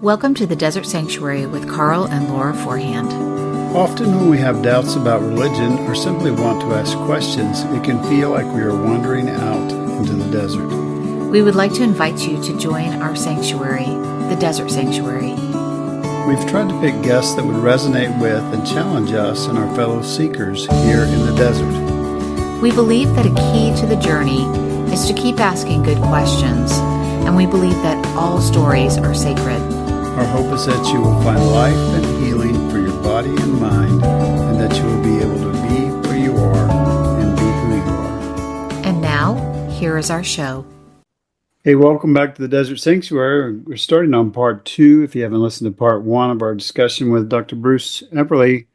Welcome to the Desert Sanctuary with Carl and Laura Forehand. Often when we have doubts about religion or simply want to ask questions, it can feel like we are wandering out into the desert. We would like to invite you to join our sanctuary, the Desert Sanctuary. We've tried to pick guests that would resonate with and challenge us and our fellow seekers here in the desert. We believe that a key to the journey is to keep asking good questions, and we believe that all stories are sacred. Our hope is that you will find life and healing for your body and mind, and that you will be able to be where you are and be who you are. And now, here is our show. Hey, welcome back to the Desert Sanctuary. We're starting on part 2. If you haven't listened to part 1 of our discussion with Dr. Bruce Epperly,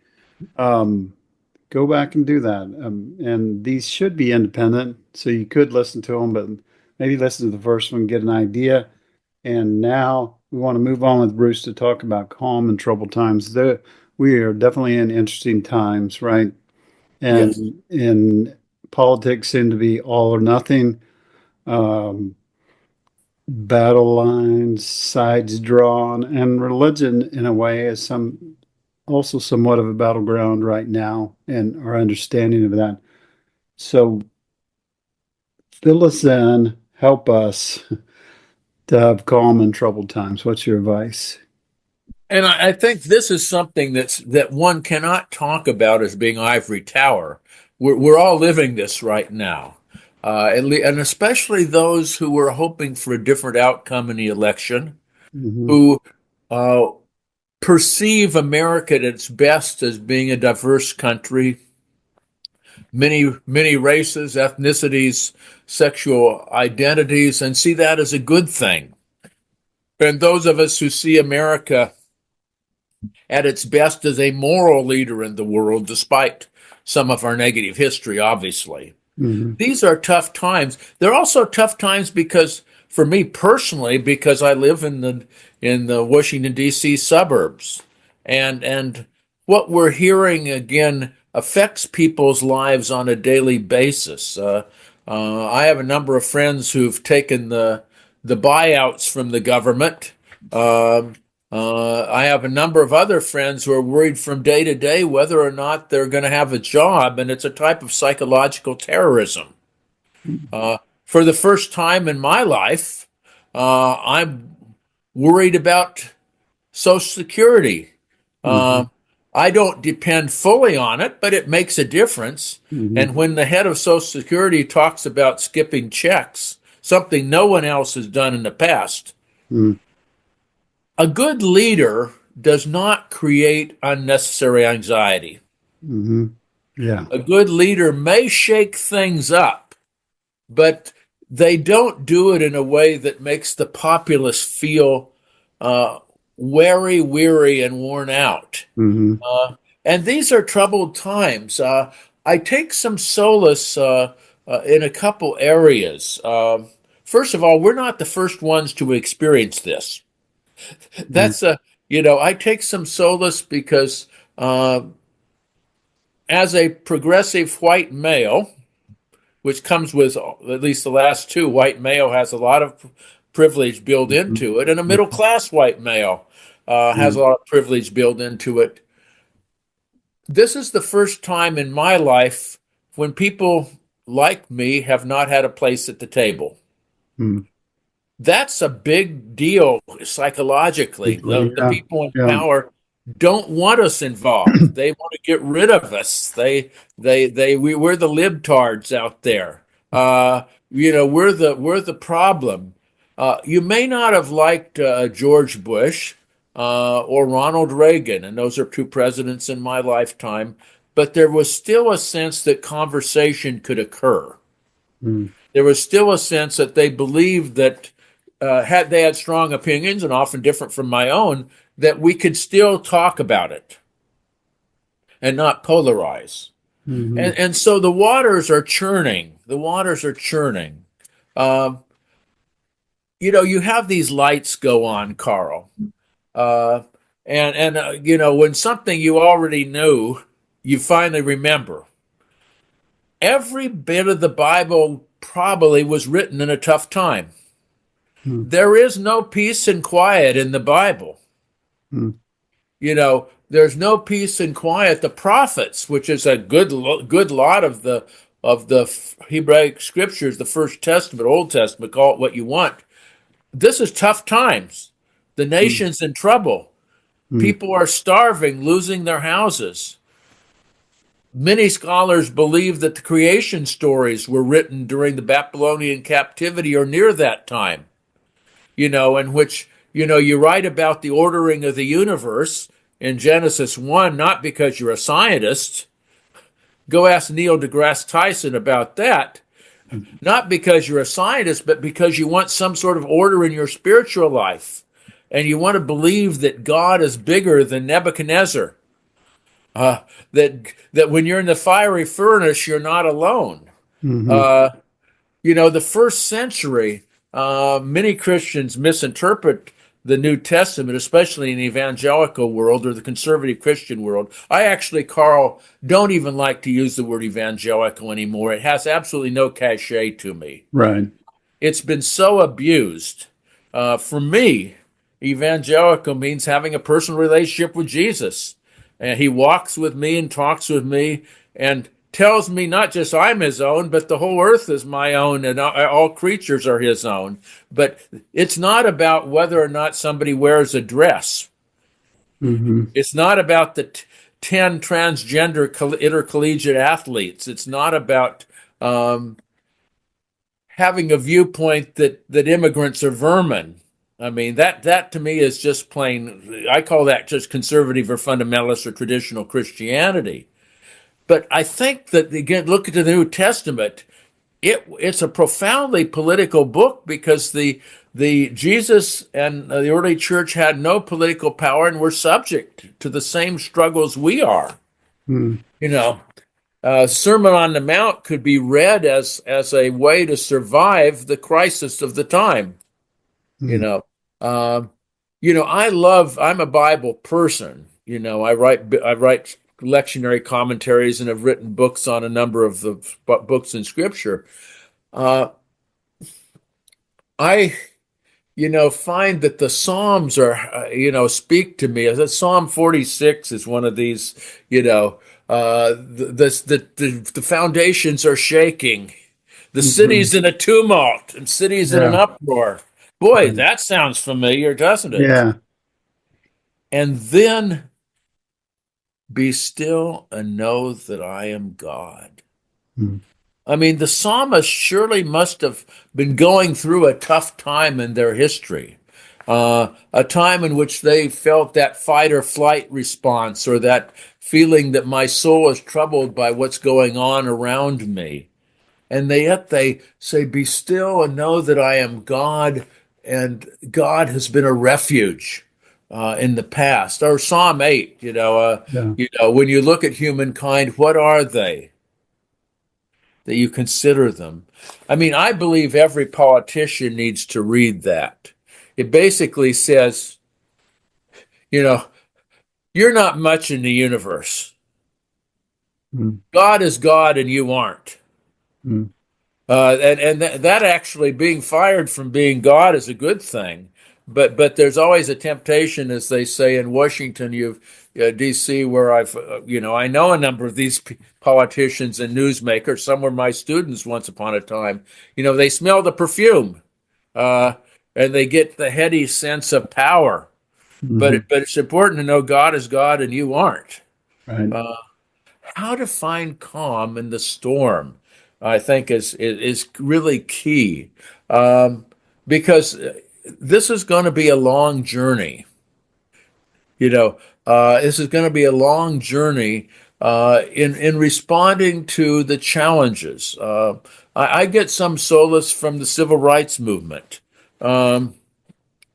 go back and do that. And these should be independent, so you could listen to them, but maybe listen to the first one, get an idea. And now we want to move on with Bruce to talk about calm and troubled times. We are definitely in interesting times, right? And yes. In politics seem to be all or nothing. Battle lines, sides drawn, and religion in a way is also somewhat of a battleground right now, and our understanding of that. So fill us in, help us to have calm and troubled times. What's your advice? And I think this is something that one cannot talk about as being ivory tower. We're all living this right now, and especially those who were hoping for a different outcome in the election, who perceive America at its best as being a diverse country, many races, ethnicities, sexual identities, and see that as a good thing. And those of us who see America at its best as a moral leader in the world, despite some of our negative history, obviously. These are tough times. They're also tough times because, for me personally, because I live in the Washington, D.C. suburbs. And what we're hearing, again, affects people's lives on a daily basis. I have a number of friends who've taken the buyouts from the government. I have a number of other friends who are worried from day to day whether or not they're going to have a job, and it's a type of psychological terrorism. For the first time in my life, I'm worried about Social Security. I don't depend fully on it, but it makes a difference. And when the head of Social Security talks about skipping checks, something no one else has done in the past, a good leader does not create unnecessary anxiety. Yeah. A good leader may shake things up, but they don't do it in a way that makes the populace feel wary, weary, and worn out. And these are troubled times. I take some solace in a couple areas. First of all, we're not the first ones to experience this. That's I take some solace because as a progressive white male, which comes with at least the last two, white male has a lot of privilege built into it, and a middle-class white male has a lot of privilege built into it. This is the first time in my life when people like me have not had a place at the table. That's a big deal psychologically. The people in power don't want us involved. They want to get rid of us. We're the libtards out there. We're the problem. You may not have liked George Bush or Ronald Reagan, and those are two presidents in my lifetime, but there was still a sense that conversation could occur. There was still a sense that they believed that they had strong opinions, and often different from my own, that we could still talk about it and not polarize. And so the waters are churning. The waters are churning. You have these lights go on, Carl. When something you already knew, you finally remember. Every bit of the Bible probably was written in a tough time. Hmm. There is no peace and quiet in the Bible. Hmm. There's no peace and quiet. The prophets, which is a good lot of the Hebraic scriptures, the First Testament, Old Testament, call it what you want. This is tough times. The Hmm. nation's in trouble. Hmm. People are starving, losing their houses. Many scholars believe that the creation stories were written during the Babylonian captivity or near that time, in which, you write about the ordering of the universe in Genesis 1, not because you're a scientist. Go ask Neil deGrasse Tyson about that. Not because you're a scientist, but because you want some sort of order in your spiritual life. And you want to believe that God is bigger than Nebuchadnezzar. That when you're in the fiery furnace, you're not alone. Hmm. Uh, the first century, many Christians misinterpret the New Testament, especially in the evangelical world or the conservative Christian world. I actually, Carl, don't even like to use the word evangelical anymore. It has absolutely no cachet to me. Right. It's been so abused. For me, evangelical means having a personal relationship with Jesus. And he walks with me and talks with me and tells me not just I'm his own, but the whole earth is my own and all creatures are his own. But it's not about whether or not somebody wears a dress. Hmm. It's not about the 10 transgender intercollegiate athletes. It's not about having a viewpoint that immigrants are vermin. I mean, that to me is just plain, I call that just conservative or fundamentalist or traditional Christianity. But I think that, again, look at the New Testament, it's a profoundly political book because the Jesus and the early church had no political power and were subject to the same struggles we are. Hmm. Sermon on the Mount could be read as a way to survive the crisis of the time. You Hmm. know, Um I'm a Bible person. I write lectionary commentaries and have written books on a number of the books in Scripture. Uh, I find that the Psalms are, speak to me. Psalm 46 is one of these, the foundations are shaking. The Hmm. city's in a tumult and city's in an Yeah. uproar. Boy, Right. that sounds familiar, doesn't it? Yeah. And then be still and know that I am God. Hmm. I mean, the psalmist surely must have been going through a tough time in their history, a time in which they felt that fight or flight response or that feeling that my soul is troubled by what's going on around me. And yet they say, be still and know that I am God, and God has been a refuge in the past. Or Psalm 8, Yeah. when you look at humankind, what are they? That you consider them. I mean, I believe every politician needs to read that. It basically says, you know, you're not much in the universe. Hmm. God is God and you aren't. Hmm. That actually being fired from being God is a good thing. But there's always a temptation, as they say in Washington, D.C., where I know a number of these politicians and newsmakers. Some were my students once upon a time. They smell the perfume, uh, and they get the heady sense of power. But Hmm. it's important to know God is God and you aren't. Right. Uh, how to find calm in the storm, I think, is really key, because this is going to be a long journey. This is going to be a long journey in responding to the challenges. I get some solace from the civil rights movement. Um,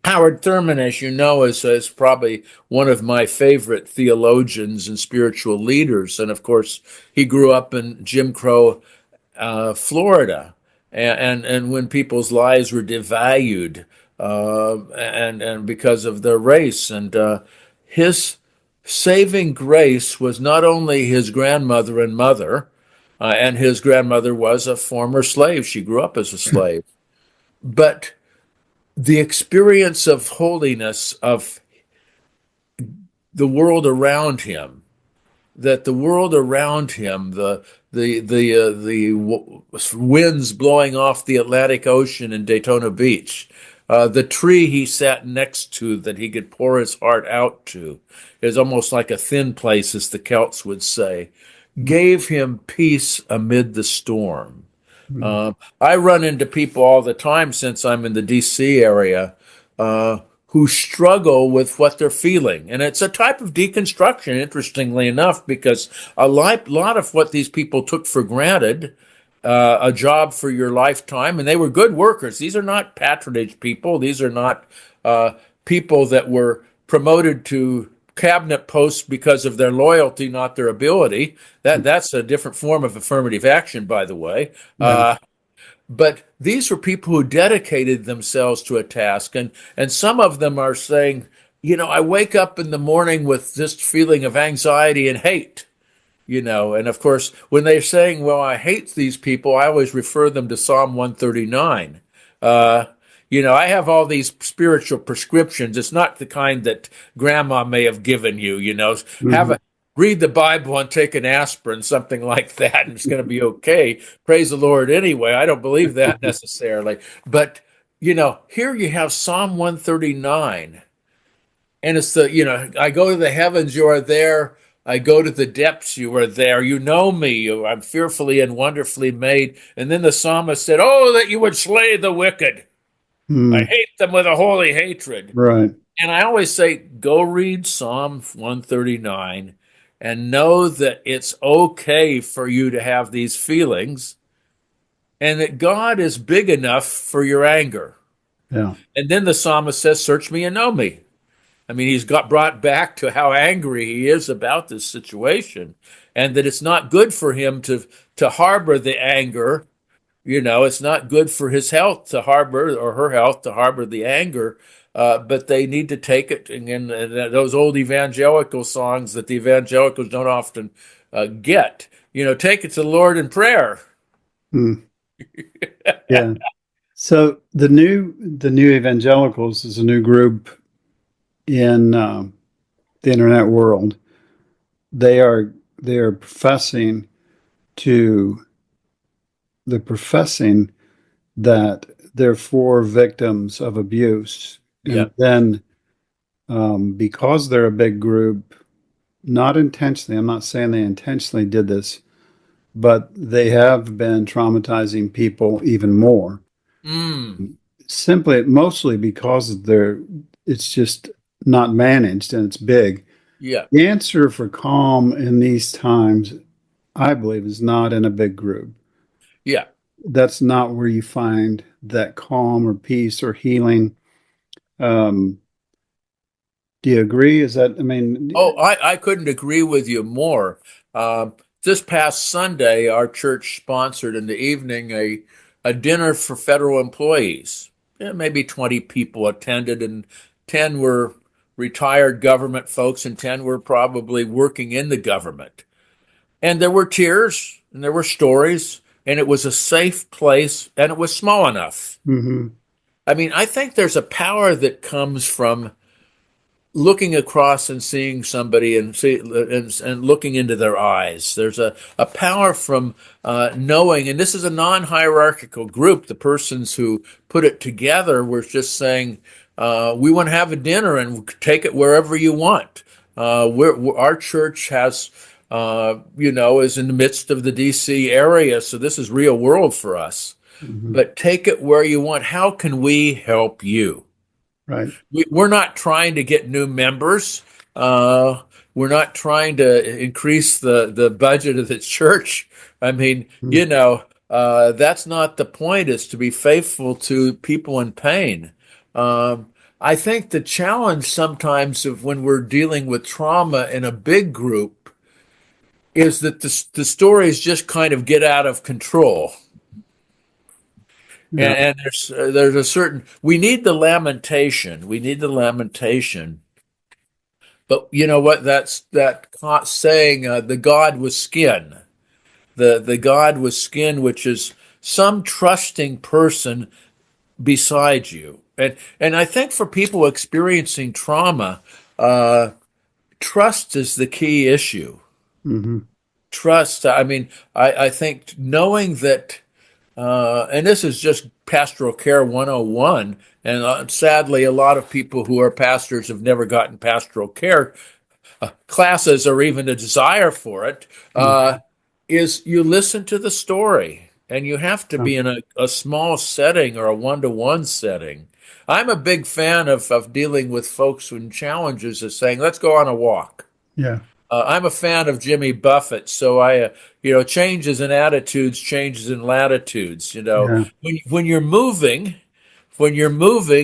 Howard Thurman, as you know, is probably one of my favorite theologians and spiritual leaders. And of course, he grew up in Jim Crow, Florida, and when people's lives were devalued, and because of their race, and his saving grace was not only his grandmother and mother, and his grandmother was a former slave. She grew up as a slave, but the experience of holiness of the world around him, that the world around him, the winds blowing off the Atlantic Ocean in Daytona Beach, the tree he sat next to that he could pour his heart out to, is almost like a thin place, as the Celts would say, gave him peace amid the storm. I run into people all the time, since I'm in the DC area, who struggle with what they're feeling. And it's a type of deconstruction, interestingly enough, because a lot of what these people took for granted, a job for your lifetime, and they were good workers. These are not patronage people. These are not people that were promoted to cabinet posts because of their loyalty, not their ability. That's a different form of affirmative action, by the way. But these were people who dedicated themselves to a task. And some of them are saying, I wake up in the morning with this feeling of anxiety and hate, and of course, when they're saying, well, I hate these people, I always refer them to Psalm 139. I have all these spiritual prescriptions. It's not the kind that grandma may have given you, read the Bible and take an aspirin, something like that, and it's going to be okay. Praise the Lord anyway. I don't believe that necessarily. But, here you have Psalm 139. And it's I go to the heavens, you are there. I go to the depths, you are there. You know me. I'm fearfully and wonderfully made. And then the psalmist said, oh, that you would slay the wicked. I hate them with a holy hatred. Right. And I always say, go read Psalm 139 and know that it's okay for you to have these feelings and that God is big enough for your anger. Yeah. And then the psalmist says, search me and know me. I mean, he's got brought back to how angry he is about this situation, and that it's not good for him to harbor the anger. It's not good for his health to harbor, or her health to harbor the anger. But they need to take it. And those old evangelical songs that the evangelicals don't often get, take it to the Lord in prayer. Yeah. So the new evangelicals is a new group in the internet world. They are professing that they're for victims of abuse. And then because they're a big group, not intentionally, I'm not saying they intentionally did this, but they have been traumatizing people even more. Mostly because it's just not managed and it's big. Yeah. The answer for calm in these times, I believe, is not in a big group. Yeah. That's not where you find that calm or peace or healing. Do you agree? I couldn't agree with you more. This past Sunday, our church sponsored in the evening a dinner for federal employees. Maybe 20 people attended, and 10 were retired government folks, and 10 were probably working in the government. And there were tears, and there were stories, and it was a safe place, and it was small enough. I think there's a power that comes from looking across and seeing somebody and looking into their eyes. There's a power from knowing, and this is a non-hierarchical group. The persons who put it together were just saying, we want to have a dinner and take it wherever you want. Our church has, is in the midst of the DC area, so this is real world for us. But take it where you want. How can we help you? Right. We're not trying to get new members. We're not trying to increase the budget of the church. That's not the point, is to be faithful to people in pain. I think the challenge sometimes of when we're dealing with trauma in a big group is that the stories just kind of get out of control. Yeah. And there's a certain, we need the lamentation. But you know what? That's that saying, the God with skin. The God with skin, which is some trusting person beside you. And I think for people experiencing trauma, trust is the key issue. Hmm. Trust. I mean, I think knowing that, and this is just pastoral care 101, and sadly, a lot of people who are pastors have never gotten pastoral care classes or even a desire for it, is you listen to the story, and you have to be in a small setting or a one-to-one setting. I'm a big fan of dealing with folks in challenges of saying, let's go on a walk. Yeah. I'm a fan of Jimmy Buffett, so changes in attitudes, changes in latitudes. Yeah. When you're moving,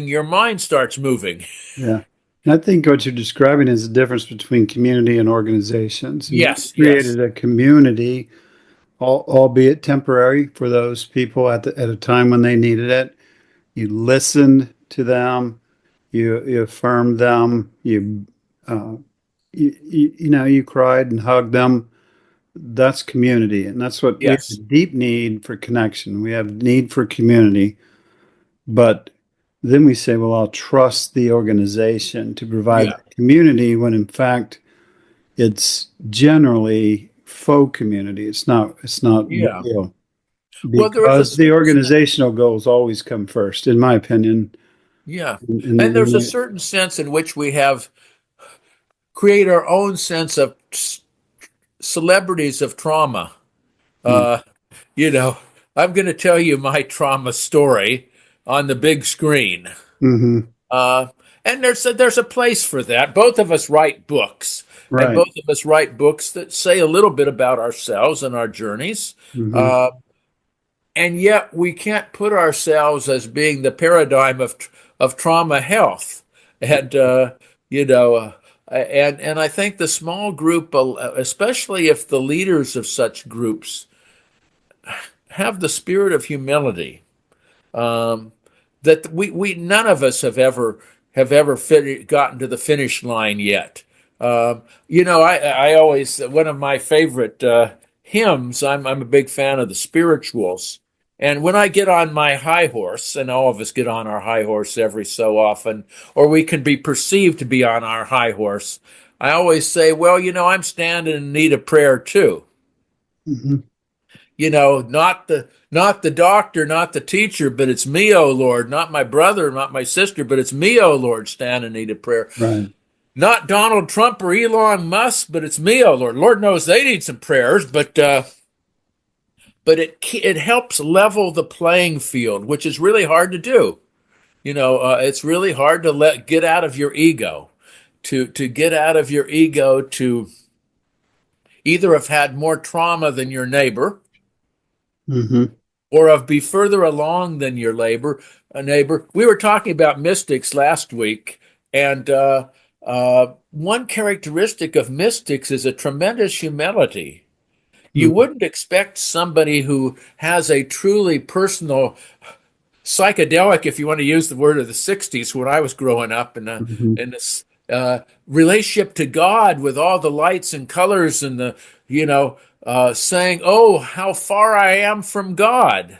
your mind starts moving. Yeah. And I think what you're describing is the difference between community and organizations. And you Yes, yes, created a community, albeit temporary, for those people at a time when they needed it. You listened to them, you affirmed them, you cried and hugged them. That's community, and that's what we have a yes, deep need for connection. We have need for community, but then we say, well, I'll trust the organization to provide yeah, that community when in fact it's generally faux community. It's not yeah. real Well, there is a because the certain organizational goals always come first, in my opinion. Yeah. And there's a And certain sense in which we have create our own sense of celebrities of trauma. Uh, you know, I'm going to tell you my trauma story on the big screen. mm-hmm, Uh, and there's a place for that. Both of us write books, and right. both of us write books that say a little bit about ourselves and our journeys. Mm-hmm, Uh, and yet we can't put ourselves as being the paradigm of trauma health, and you know, and I think the small group, especially if the leaders of such groups have the spirit of humility, um, that we none of us have ever gotten to the finish line yet. I always one of my favorite hymns. I'm a big fan of the spirituals, and when I get on my high horse, and all of us get on our high horse every so often, or we can be perceived to be on our high horse, I always say, well, I'm standing in need of prayer too. mm-hmm, Not the doctor, not the teacher, but it's me, oh Lord, not my brother, not my sister, but it's me, oh Lord, stand in need of prayer. right. Not Donald Trump or Elon Musk, but it's me, oh Lord. Lord knows they need some prayers, but it helps level the playing field, which is really hard to do. It's really hard to get out of your ego, to get out of your ego, to either have had more trauma than your neighbor, Mm-hmm, or of be further along than your neighbor. We were talking about mystics last week, and one characteristic of mystics is a tremendous humility. You mm-hmm, wouldn't expect somebody who has a truly personal psychedelic, if you want to use the word of the '60s, when I was growing up, mm-hmm. in this relationship to God with all the lights and colors and saying, "Oh, how far I am from God."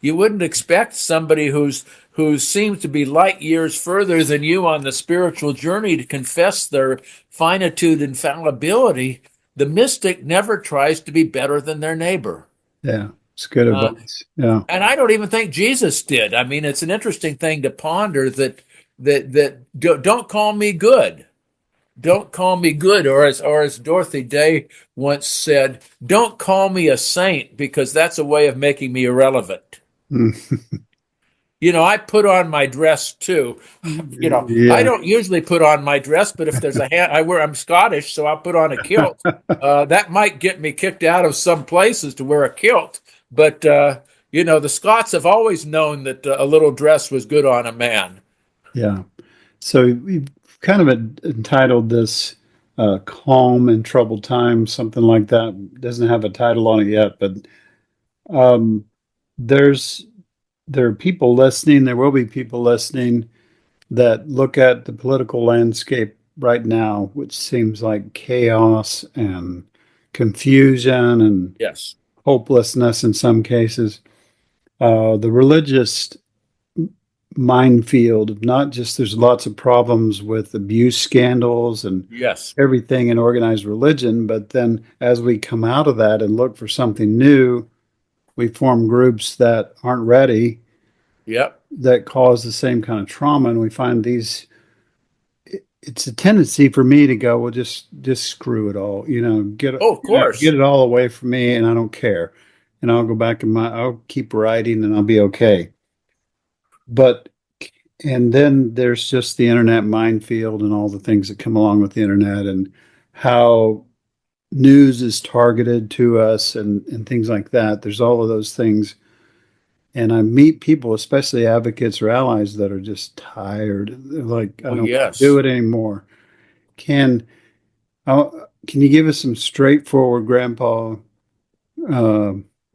You wouldn't expect somebody who seems to be light years further than you on the spiritual journey to confess their finitude and fallibility. The mystic never tries to be better than their neighbor. Yeah, it's good Uh, advice. Yeah. and I don't even think Jesus did. I mean, it's an interesting thing to ponder that don't call me good. Don't call me good, or as Dorothy Day once said, don't call me a saint because that's a way of making me irrelevant. Mm. I put on my dress too. I Yeah. don't usually put on my dress, but if there's I'm Scottish, so I'll put on a kilt. That might get me kicked out of some places to wear a kilt. But, the Scots have always known that a little dress was good on a man. Yeah. So we've kind of entitled this Calm in Troubled Times, something like that. Doesn't have a title on it yet, but um, there's there are people listening, there will be people listening that look at the political landscape right now, which seems like chaos and confusion and Yes. hopelessness in some cases. The religious minefield of not just there's lots of problems with abuse scandals and Yes. everything in organized religion, but then as we come out of that and look for something new, we form groups that aren't ready, Yep. that cause the same kind of trauma, and we find these. It's a tendency for me to go, well, just screw it all, Oh, of get course. it all away from me, and I don't care, and I'll go back and I'll keep writing, and I'll be okay. But and then there's just the internet minefield and all the things that come along with the internet and how news is targeted to us and things like that. There's all of those things. And I meet people, especially advocates or allies, that are just tired. They're like, I Oh, don't do yes. it anymore. Can can you give us some straightforward grandpa?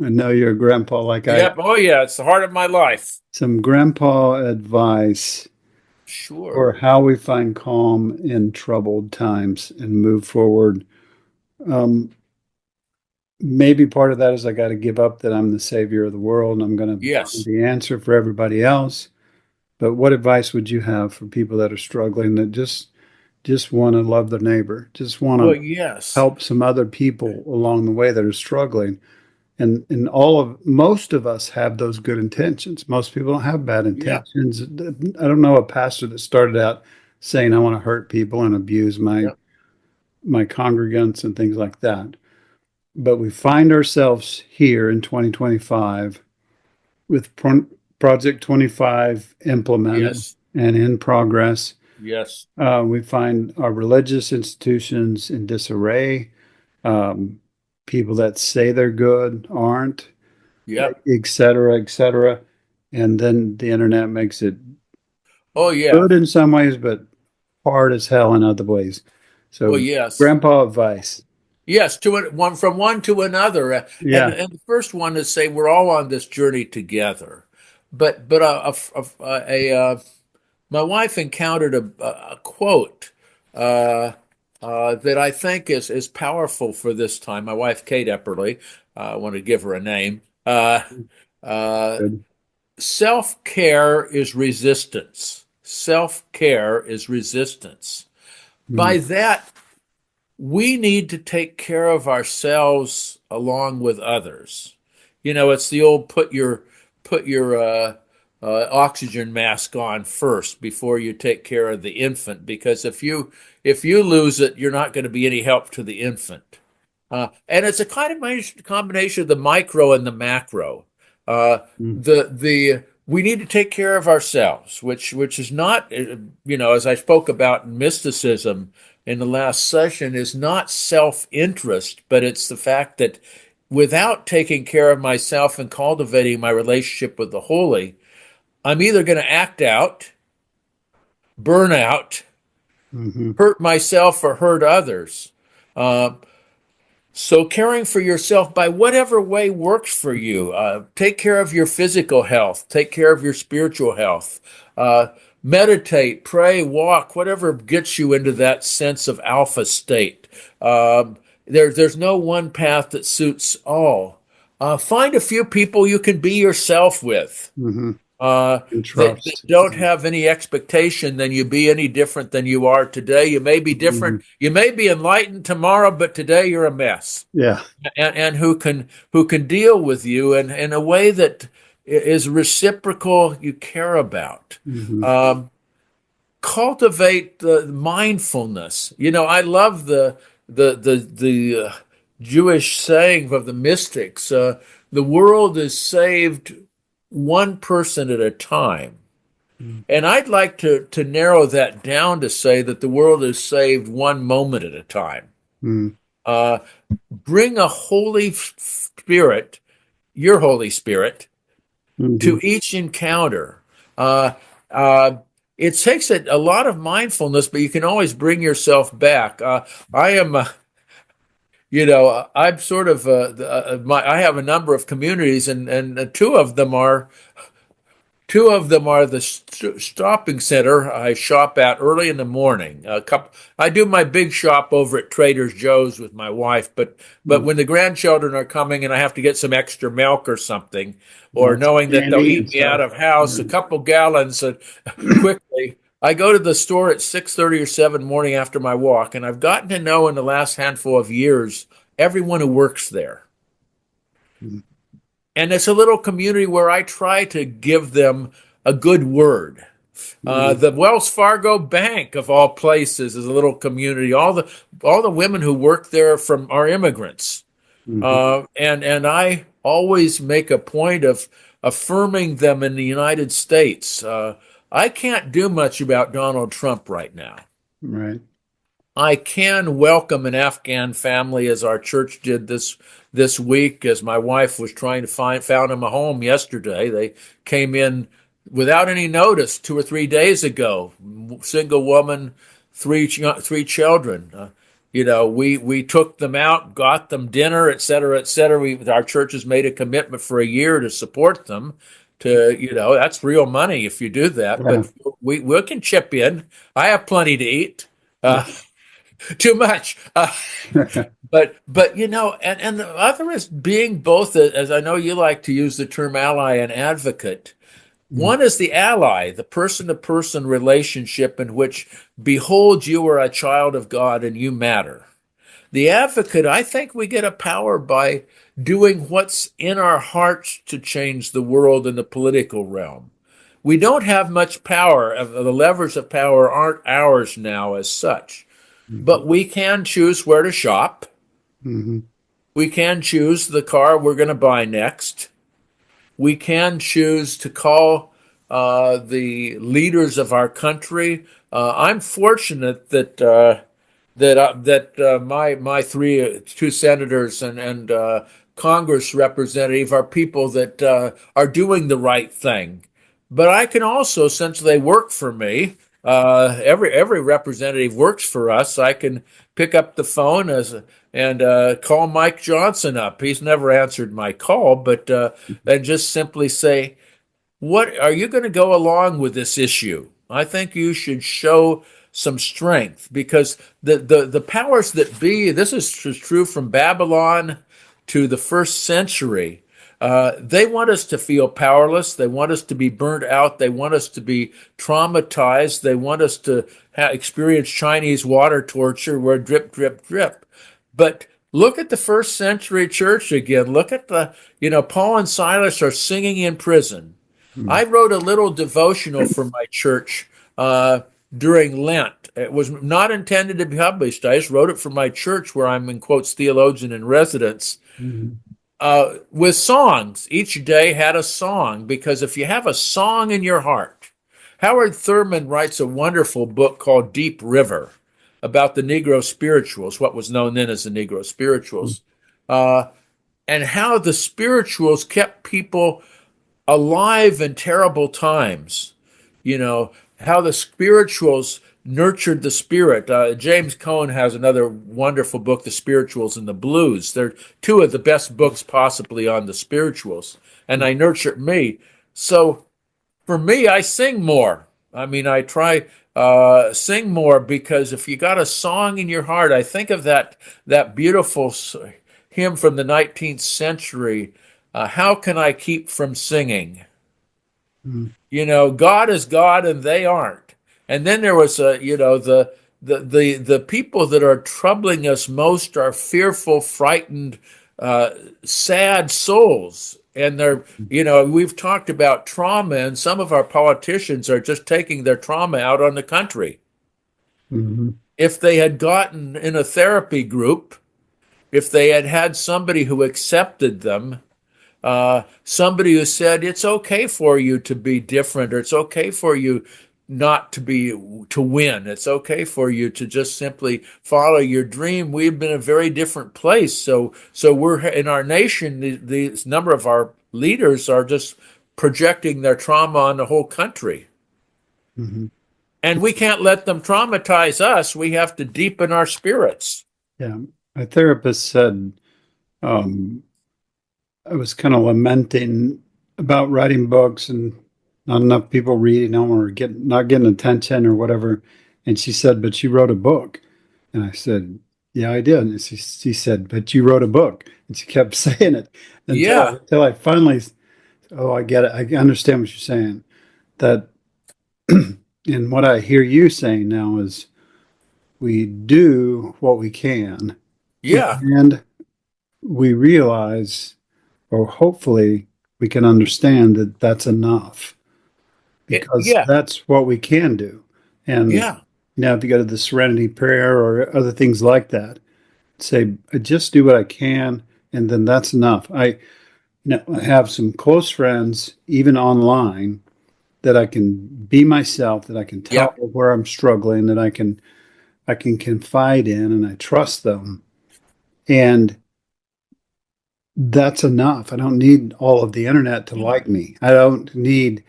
I know you're a grandpa like I am. Yep. Oh, yeah. It's the heart of my life. Some grandpa advice Sure. for how we find calm in troubled times and move forward. Um, Maybe part of that is I got to give up that I'm the savior of the world and I'm going to be Yes. the answer for everybody else. But what advice would you have for people that are struggling, that just want to love their neighbor, just want Well, to yes. help some other people along the way that are struggling? And most of us have those good intentions. Most people don't have bad Yeah. intentions. I don't know a pastor that started out saying I want to hurt people and abuse Yep. my congregants and things like that. But we find ourselves here in 2025 with Project 25 implemented Yes. and in progress. Yes. We find our religious institutions in disarray. Um, People that say they're good aren't, Yep. et cetera, et cetera. And then the internet makes it Oh, yeah. good in some ways, but hard as hell in other ways. Well, So, yes. grandpa advice. Yes, one from one to another, Yeah. and the first one is say we're all on this journey together. But my wife encountered a quote that I think is powerful for this time. My wife, Kate Epperly, I want to give her a name. Uh, Good. Self-care is resistance. Self-care is resistance. Mm, By that, we need to take care of ourselves along with others. It's the old put your oxygen mask on first before you take care of the infant, because if you lose it, you're not going to be any help to the infant. And it's a kind of combination of the micro and the macro. Uh, mm, the We need to take care of ourselves, which is not, as I spoke about in mysticism in the last session, is not self-interest, but it's the fact that without taking care of myself and cultivating my relationship with the holy, I'm either going to act out, burn out, mhm, hurt myself, or hurt others. Uh, So, caring for yourself by whatever way works for you. Take care of your physical health, take care of your spiritual health. Meditate, pray, walk, whatever gets you into that sense of alpha state. There's no one path that suits all. Find a few people you can be yourself with. mhm. Uh, And that trust. don't have any expectation than you be any different than you are today. You may be different. Mhm. You may be enlightened tomorrow, but today you're a mess. Yeah. And who can deal with you in a way that is reciprocal, you care about. Mhm. Um, Cultivate the mindfulness. I love the Jewish saying of the mystics. The world is saved one person at a time. Mm, And I'd like to narrow that down to say that the world is saved one moment at a time. mm, Uh, Bring a Holy Spirit, your Holy Spirit, to mhm, each encounter. Uh, uh, it takes a lot of mindfulness, but you can always bring yourself back. I am, I'm sort of, I have a number of communities, and two of them are Two of them are the shopping center I shop at early in the morning. I do my big shop over at Trader Joe's with my wife, but when the grandchildren are coming and I have to get some extra milk or something, or Lots of knowing that they'll candy eat and me out stuff. of house, a couple gallons quickly, I go to the store at 6:30 or 7 morning after my walk, and I've gotten to know in the last handful of years everyone who works there. Mm. And it's a little community where I try to give them a good word. The Wells Fargo Bank, of all places, is a little community. All the women who work there are immigrants, and I always make a point of affirming them in the United States. I can't do much about Donald Trump right now. Right. I can welcome an Afghan family, as our church did this week, as my wife was trying to found them a home yesterday. They came in without any notice 2 or 3 days ago. Single woman, three children. We took them out, got them dinner, et cetera, et cetera. Our church has made a commitment for a year to support them. That's real money if you do that. Yeah. But we can chip in. I have plenty to eat. Too much. But and the other is being both, as I know you like to use the term ally and advocate. One is the ally, the person-to-person relationship in which, behold, you are a child of God and you matter. The advocate, I think we get a power by doing what's in our hearts to change the world in the political realm. We don't have much power. The levers of power aren't ours now as such. But we can choose where to shop. We can choose the car we're going to buy next. We can choose to call the leaders of our country. I'm fortunate that my two senators and Congress representative are people that are doing the right thing. But I can also, since they work for me, every representative works for us. I can pick up the phone and call Mike Johnson up. He's never answered my call, but and just simply say, "What are you going to go along with this issue? I think you should show some strength because the powers that be. This is true from Babylon to the first century." They want us to feel powerless. They want us to be burnt out. They want us to be traumatized. They want us to experience Chinese water torture where drip, drip, drip. But look at the first century church again. Look at Paul and Silas are singing in prison. I wrote a little devotional for my church during Lent. It was not intended to be published. I just wrote it for my church where I'm, in quotes, theologian in residence. With songs. Each day had a song, because if you have a song in your heart, Howard Thurman writes a wonderful book called Deep River about the Negro spirituals, what was known then as the Negro spirituals, and how the spirituals kept people alive in terrible times. How the spirituals nurtured the spirit. James Cone has another wonderful book, The Spirituals and the Blues. They're two of the best books possibly on the spirituals, and they nurtured me. So for me, I sing more. I try sing more, because if you got a song in your heart, I think of that beautiful hymn from the 19th century, how can I keep from singing? God is God and they aren't. And then there was the people that are troubling us most are fearful, frightened, sad souls. And we've talked about trauma, and some of our politicians are just taking their trauma out on the country. If they had gotten in a therapy group, if they had somebody who accepted them, somebody who said it's okay for you to be different, or it's okay for you not to win. It's okay for you to just simply follow your dream. We've been a very different place. So we're in our nation. The number of our leaders are just projecting their trauma on the whole country, and we can't let them traumatize us. We have to deepen our spirits. Yeah, my therapist said, I was kind of lamenting about writing books and not enough people reading them or not getting attention or whatever. And she said, but you wrote a book. And I said, yeah, I did. And she said, but you wrote a book. And she kept saying it Yeah, until I finally, oh, I get it. I understand what you're saying. That, and what I hear you saying now is we do what we can yeah, and we realize, or hopefully we can understand that that's enough because yeah, that's what we can do. And yeah, now, if you go to the serenity prayer or other things like that, say, I just do what I can, and then that's enough. I have some close friends, even online, that I can be myself, that I can tell yeah, where I'm struggling, that I can confide in, and I trust them. And that's enough. I don't need all of the internet to yeah, like me. I don't need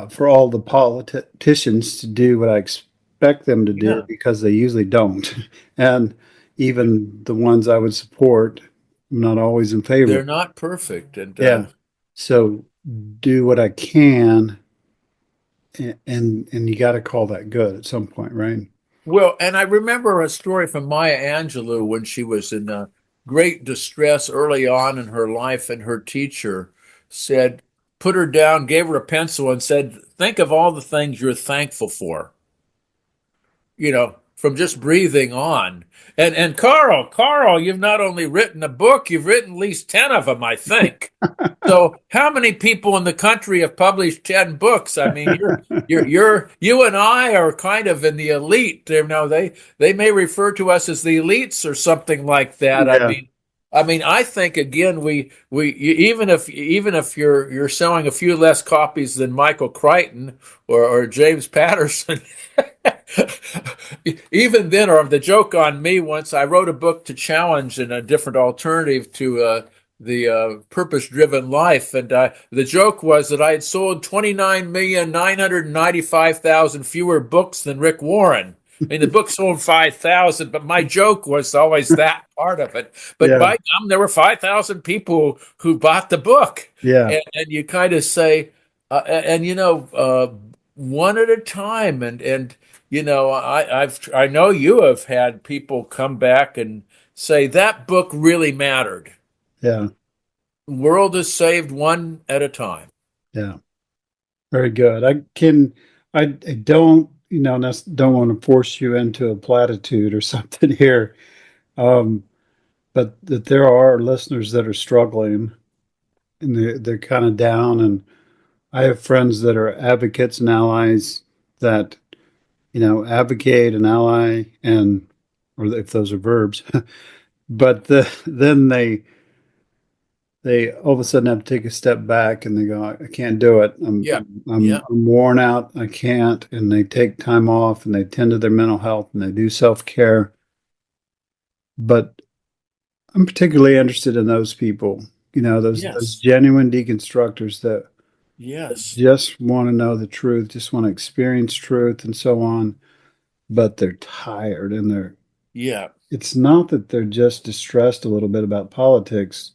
for all the politicians to do what I expect them to do yeah. because they usually don't. And even the ones I would support, I'm not always in favor. They're not perfect, and Yeah. So do what I can, and you got to call that good at some point, right? well, and I remember a story from Maya Angelou when she was in great distress early on in her life, and her teacher said, put her down, gave her a pencil, and said, think of all the things you're thankful for, from just breathing on. And Carl, you've not only written a book, you've written at least 10 of them, I think. So how many people in the country have published 10 books? I mean, you and I are kind of in the elite. They may refer to us as the elites or something like that. I Yeah. mean, I think again, even if you're selling a few less copies than Michael Crichton or James Patterson, even then, or the joke on me once, I wrote a book to challenge and a different alternative to the purpose-driven life, and the joke was that I had sold 29,995,000 fewer books than Rick Warren. I mean, the book sold 5,000, but my joke was always that part of it. But Yeah. by gum, there were 5,000 people who bought the book, Yeah. and you kind of say, one at a time, and I know you have had people come back and say that book really mattered. Yeah. World is saved one at a time. Yeah. Very good. I don't, don't want to force you into a platitude or something here. Um, but that there are listeners that are struggling and they're kind of down. And I have friends that are advocates and allies that, advocate and ally or if those are verbs, but then they all of a sudden have to take a step back and they go, I can't do it. Yeah, I'm yeah, worn out. I can't. And they take time off and they tend to their mental health and they do self-care. But I'm particularly interested in those people, those yes, genuine deconstructors that yes, just want to know the truth, just want to experience truth and so on, but they're tired and yeah, it's not that they're just distressed a little bit about politics.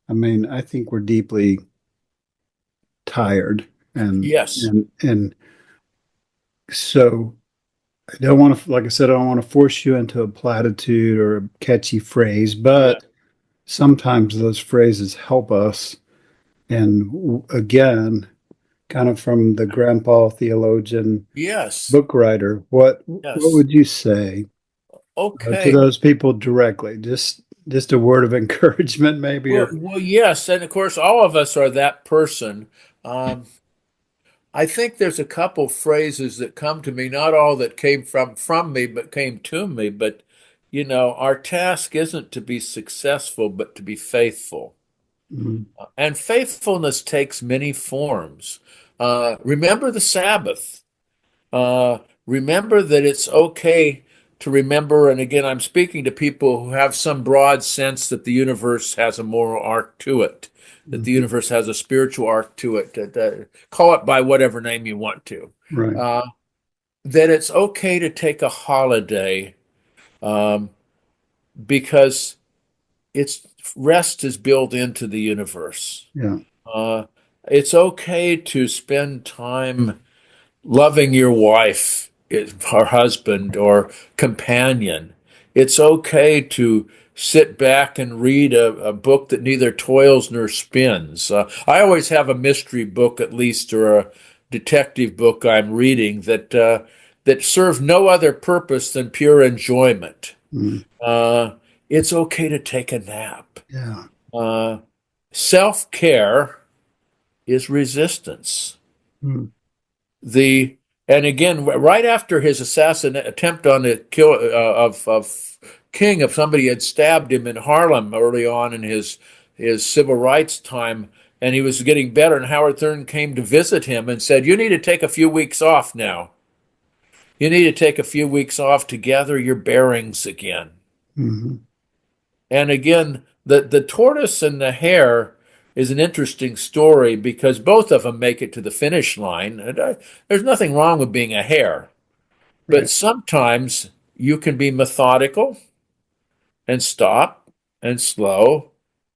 I mean, I think we're deeply tired and yes, and so I don't want to, like I said, I don't want to force you into a platitude or a catchy phrase, yeah, but sometimes those phrases help us. And again, kind of from the grandpa theologian yes, book writer, what yes. would you say to Okay. those people directly? Just a word of encouragement, maybe, or Well, yes, and of course, all of us are that person. Um, I think there's a couple phrases that come to me, not all that came from me, but came to me. But our task isn't to be successful, but to be faithful. mm, And faithfulness takes many forms. Remember the Sabbath. Remember that it's okay to remember. And again, I'm speaking to people who have some broad sense that the universe has a moral arc to it, that the mhm, universe has a spiritual arc to it. Call it by whatever name you want to. right, Uh, that it's okay to take a holiday um, because it's rest is built into the universe. yeah, Uh, It's okay to spend time loving your wife, or husband, or companion. It's okay to sit back and read a book that neither toils nor spins. I always have a mystery book, at least, or a detective book I'm reading that serve no other purpose than pure enjoyment. Mm. It's okay to take a nap. Yeah. Self-care is resistance. Mm. And again, right after his attempt on the kill of King, if somebody had stabbed him in Harlem early on in his civil rights time, and he was getting better, and Howard Thurman came to visit him and said, "You need to take a few weeks off now. You need to take a few weeks off to gather your bearings again." Mm-hmm. And again, the tortoise and the hare is an interesting story because both of them make it to the finish line. And there's nothing wrong with being a hare, but Right. sometimes you can be methodical and stop and slow,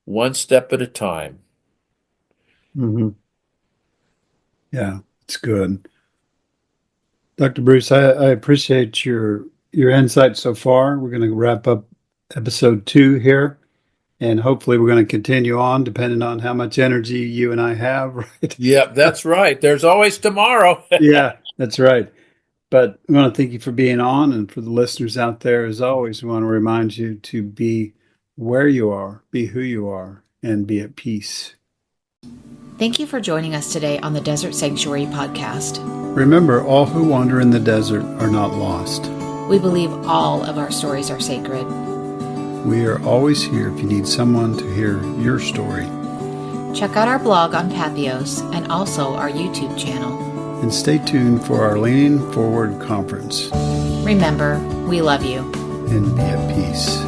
one step at a time. Mm-hmm. Yeah, it's good. Dr. Bruce, I appreciate your insight so far. We're going to wrap up episode 2 here, and hopefully we're going to continue on depending on how much energy you and I have, right? Yep, that's right. There's always tomorrow. Yeah, that's right. But I want to thank you for being on, and for the listeners out there, as always, we want to remind you to be where you are, be who you are, and be at peace. Thank you for joining us today on the Desert Sanctuary podcast. Remember, all who wander in the desert are not lost. We believe all of our stories are sacred. We are always here if you need someone to hear your story. Check out our blog on Pathos and also our YouTube channel. And stay tuned for our Leaning Forward conference. Remember, we love you. And be at peace.